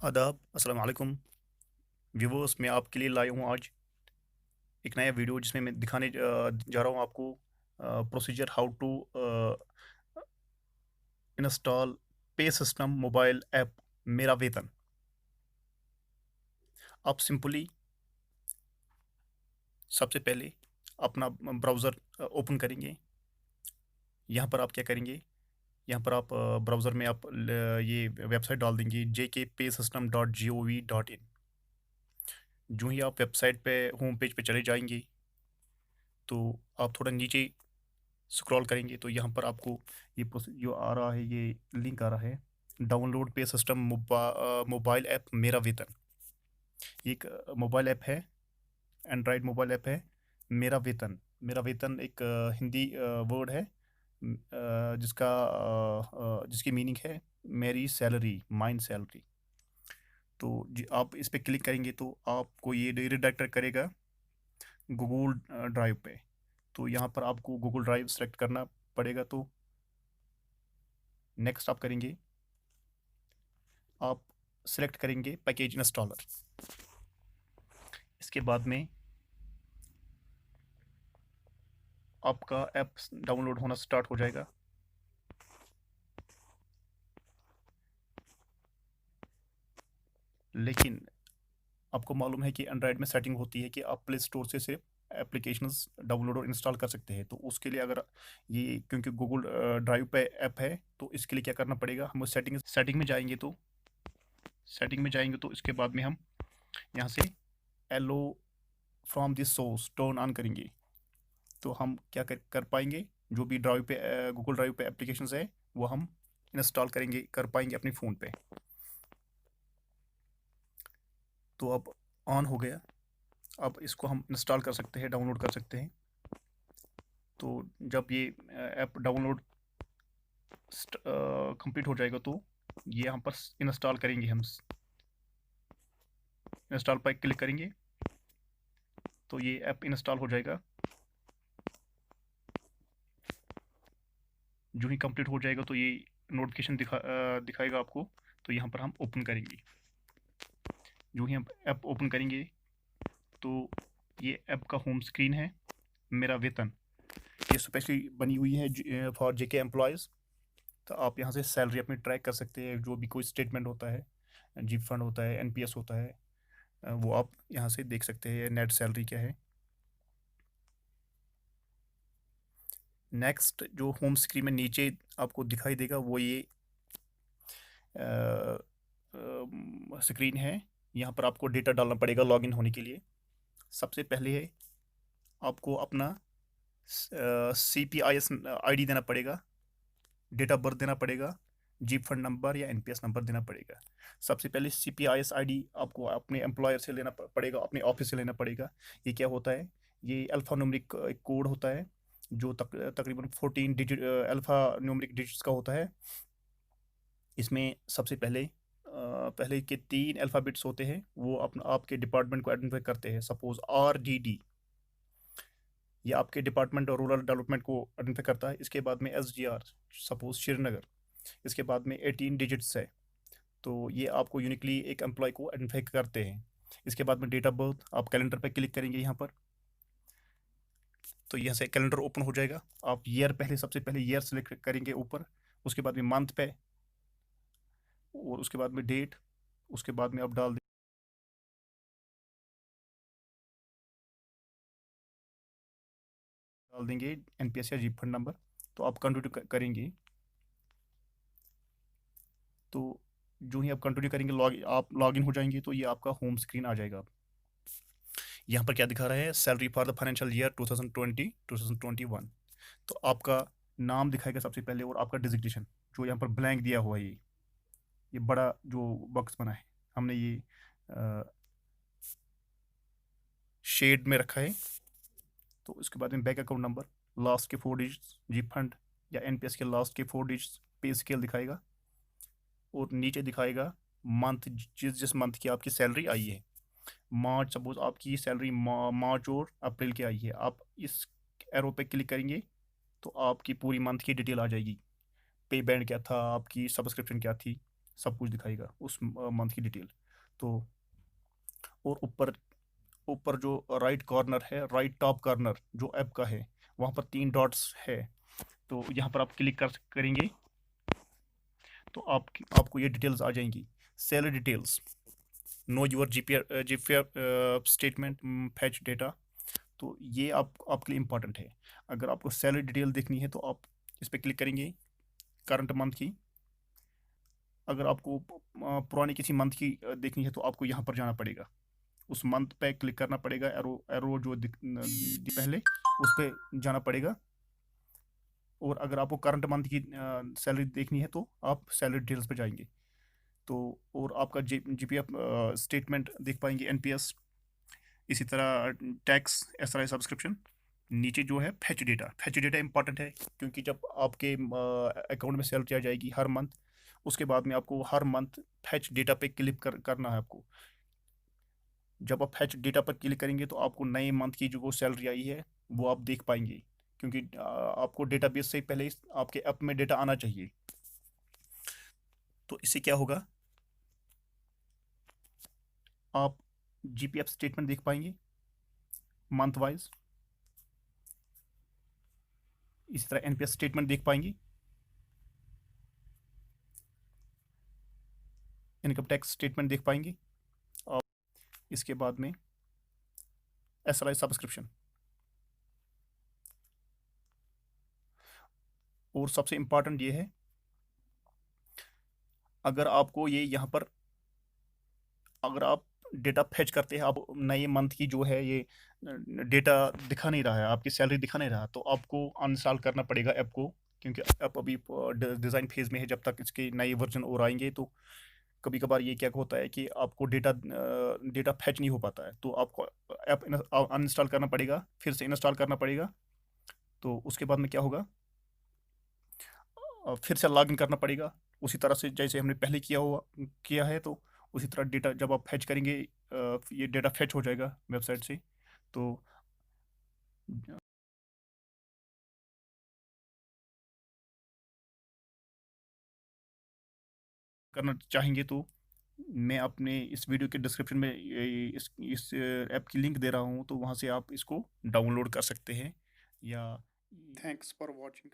आदाब अस्सलाम वालेकुम व्यूवर्स। मैं आपके लिए लाया हूँ आज एक नया वीडियो जिसमें मैं दिखाने जा रहा हूँ आपको प्रोसीजर हाउ टू इंस्टॉल पे सिस्टम मोबाइल ऐप मेरा वेतन। आप सिंपली सबसे पहले अपना ब्राउज़र ओपन करेंगे। यहाँ पर आप क्या करेंगे, यहाँ पर आप ब्राउज़र में आप ये वेबसाइट डाल देंगे jkpaysystem.gov.in। जो ही आप वेबसाइट पे होम पेज पे चले जाएंगे तो आप थोड़ा नीचे स्क्रॉल करेंगे तो यहाँ पर आपको ये जो आ रहा है, ये लिंक आ रहा है, डाउनलोड पे सिस्टम मोबाइल ऐप मेरा वेतन। ये एक मोबाइल ऐप है, एंड्रॉयड मोबाइल ऐप है। मेरा वेतन, मेरा वेतन एक हिंदी वर्ड है, जिसकी मीनिंग है मेरी सैलरी, माइन सैलरी। तो आप इस पर क्लिक करेंगे तो आपको ये रिडायरेक्ट करेगा गूगल ड्राइव पे। तो यहाँ पर आपको गूगल ड्राइव सेलेक्ट करना पड़ेगा। तो नेक्स्ट आप करेंगे, आप सेलेक्ट करेंगे पैकेज इंस्टॉलर। इसके बाद में आपका ऐप डाउनलोड होना स्टार्ट हो जाएगा। लेकिन आपको मालूम है कि एंड्रॉयड में सेटिंग होती है कि आप प्ले स्टोर से सिर्फ एप्लीकेशंस डाउनलोड और इंस्टॉल कर सकते हैं। तो उसके लिए अगर ये, क्योंकि गूगल ड्राइव पे ऐप है, तो इसके लिए क्या करना पड़ेगा, हम सेटिंग में जाएंगे। तो सेटिंग में जाएंगे तो इसके बाद में हम यहाँ से allow from this source turn on करेंगे। तो हम क्या कर पाएंगे, जो भी ड्राइव पे गूगल ड्राइव पे एप्लीकेशंस है वो हम इंस्टॉल कर पाएंगे अपने फ़ोन पे। तो अब ऑन हो गया। अब इसको हम इंस्टॉल कर सकते हैं, डाउनलोड कर सकते हैं। तो जब ये ऐप डाउनलोड कंप्लीट हो जाएगा तो ये यहाँ पर इंस्टॉल करेंगे। हम इंस्टॉल पर क्लिक करेंगे तो ये ऐप इंस्टॉल हो जाएगा। जो ही कंप्लीट हो जाएगा तो ये नोटिफिकेशन दिखाएगा आपको। तो यहाँ पर हम ओपन करेंगे। जो ही हम ऐप ओपन करेंगे तो ये ऐप का होम स्क्रीन है, मेरा वेतन। ये स्पेशली बनी हुई है फॉर जेके एम्प्लॉयज़। तो आप यहाँ से सैलरी अपनी ट्रैक कर सकते हैं। जो भी कोई स्टेटमेंट होता है, जीप फंड होता है, एनपीएस होता है, वो आप यहाँ से देख सकते हैं नेट सैलरी क्या है। नेक्स्ट जो होम स्क्रीन में नीचे आपको दिखाई देगा वो ये स्क्रीन है। यहाँ पर आपको डेटा डालना पड़ेगा लॉगिन होने के लिए। सबसे पहले है आपको अपना CPIS आईडी देना पड़ेगा, डेट ऑफ बर्थ देना पड़ेगा, जीप फंड नंबर या एनपीएस नंबर देना पड़ेगा। सबसे पहले CPIS आईडी आपको अपने एम्प्लॉयर से लेना पड़ेगा, अपने ऑफिस से लेना पड़ेगा। ये क्या होता है, ये अल्फ़ा न्यूमेरिक एक कोड होता है जो तकरीबन 14 डिजिट अल्फ़ा न्यूमेरिक डिजिट्स का होता है। इसमें सबसे पहले के 3 अल्फ़ाबेट्स होते हैं, वो अपना आपके डिपार्टमेंट को आइडेंटिफाई करते हैं। सपोज RDD, ये आपके डिपार्टमेंट और रूरल डेवलपमेंट को आइडेंटिफाई करता है। इसके बाद में SGR, सपोज श्रीनगर। इसके बाद में 18 डिजिट्स है, तो ये आपको यूनिकली एक एम्प्लॉय को आइडेंटिफाई करते हैं। इसके बाद में डेट ऑफ बर्थ, आप कैलेंडर पर क्लिक करेंगे यहाँ पर तो यहाँ से कैलेंडर ओपन हो जाएगा। आप ईयर, पहले सबसे पहले ईयर सेलेक्ट करेंगे ऊपर, उसके बाद में मंथ पे, और उसके बाद में डेट, उसके बाद में आप डाल देंगे एनपीएस या जीप फंड नंबर। तो आप कंटिन्यू करेंगे। तो जो ही आप कंटिन्यू करेंगे, आप लॉगिन हो जाएंगे तो ये आपका होम स्क्रीन आ जाएगा। यहाँ पर क्या दिखा रहा है, salary for the financial year 2020-2021। तो आपका नाम दिखाएगा सबसे पहले, और आपका डिजिग्नेशन जो यहाँ पर ब्लैंक दिया हुआ है, ये बड़ा जो बॉक्स बना है हमने ये शेड में रखा है। तो उसके बाद में बैंक अकाउंट नंबर, लास्ट के 4 डिजिट्स, जीप फंड या एनपीएस के लास्ट के 4 डिजिट्स, पे स्केल दिखाएगा, और नीचे दिखाएगा मंथ, जिस जिस मंथ की आपकी सैलरी आई है। मार्च, सपोज आपकी सैलरी मार्च और अप्रैल की आई है, आप इस एरो पे क्लिक करेंगे तो आपकी पूरी मंथ की डिटेल आ जाएगी। पे बैंड क्या था, आपकी सब्सक्रिप्शन क्या थी, सब कुछ दिखाएगा उस मंथ की डिटेल। तो और ऊपर ऊपर जो राइट कॉर्नर है, राइट टॉप कॉर्नर जो ऐप का है, वहाँ पर 3 डॉट्स है। तो यहाँ पर आप क्लिक करेंगे तो आपको ये डिटेल्स आ जाएंगी। Salary details, know your GPF statement, fetch data. तो ये आपके लिए इम्पोर्टेंट है। अगर आपको सैलरी डिटेल देखनी है तो आप इस पर क्लिक करेंगे, करंट मंथ की। अगर आपको पुरानी किसी मंथ की देखनी है तो आपको यहाँ पर जाना पड़ेगा, उस मंथ पे क्लिक करना पड़ेगा, एरो एरो जो पहले उस पर जाना पड़ेगा। और अगर आपको करंट मंथ की सैलरी देखनी है तो आप सैलरी डिटेल्स पे जाएंगे। तो और आपका जीपीएफ स्टेटमेंट देख पाएंगे, एनपीएस, इसी तरह टैक्स, एसआरआई सब्सक्रिप्शन। नीचे जो है फैच डेटा इंपॉर्टेंट है, क्योंकि जब आपके अकाउंट में सैलरी आ जाएगी हर मंथ, उसके बाद में आपको हर मंथ फैच डेटा पे क्लिक करना है आपको। जब आप फैच डेटा पर क्लिक करेंगे तो आपको नए मंथ की जो सैलरी आई है वो आप देख पाएंगे, क्योंकि आपको डेटाबेस से पहले आपके ऐप में डेटा आना चाहिए। तो इससे क्या होगा, आप जीपीएफ स्टेटमेंट देख पाएंगे मंथ वाइज, इसी तरह एनपीएस स्टेटमेंट देख पाएंगे, इनकम टैक्स स्टेटमेंट देख पाएंगे, और इसके बाद में एसएलआई सब्सक्रिप्शन। और सबसे इंपॉर्टेंट ये है, अगर आपको ये यहाँ पर अगर आप डेटा फैच करते हैं, आप नए मंथ की जो है ये डेटा दिखा नहीं रहा है, आपकी सैलरी दिखा नहीं रहा, तो आपको अनइंस्टॉल करना पड़ेगा ऐप को, क्योंकि ऐप अभी डिज़ाइन फेज़ में है। जब तक इसके नए वर्जन और आएंगे तो कभी कभार ये क्या होता है कि आपको डेटा फैच नहीं हो पाता है, तो आपको ऐप अनइंस्टॉल करना पड़ेगा, फिर से इंस्टॉल करना पड़ेगा। तो उसके बाद में क्या होगा, फिर से लॉगिन करना पड़ेगा, उसी तरह से जैसे हमने पहले किया है। तो उसी तरह डेटा जब आप फैच करेंगे, ये डेटा फैच हो जाएगा वेबसाइट से। तो करना चाहेंगे तो मैं अपने इस वीडियो के डिस्क्रिप्शन में इस ऐप की लिंक दे रहा हूँ, तो वहाँ से आप इसको डाउनलोड कर सकते हैं। या थैंक्स फॉर वॉचिंग।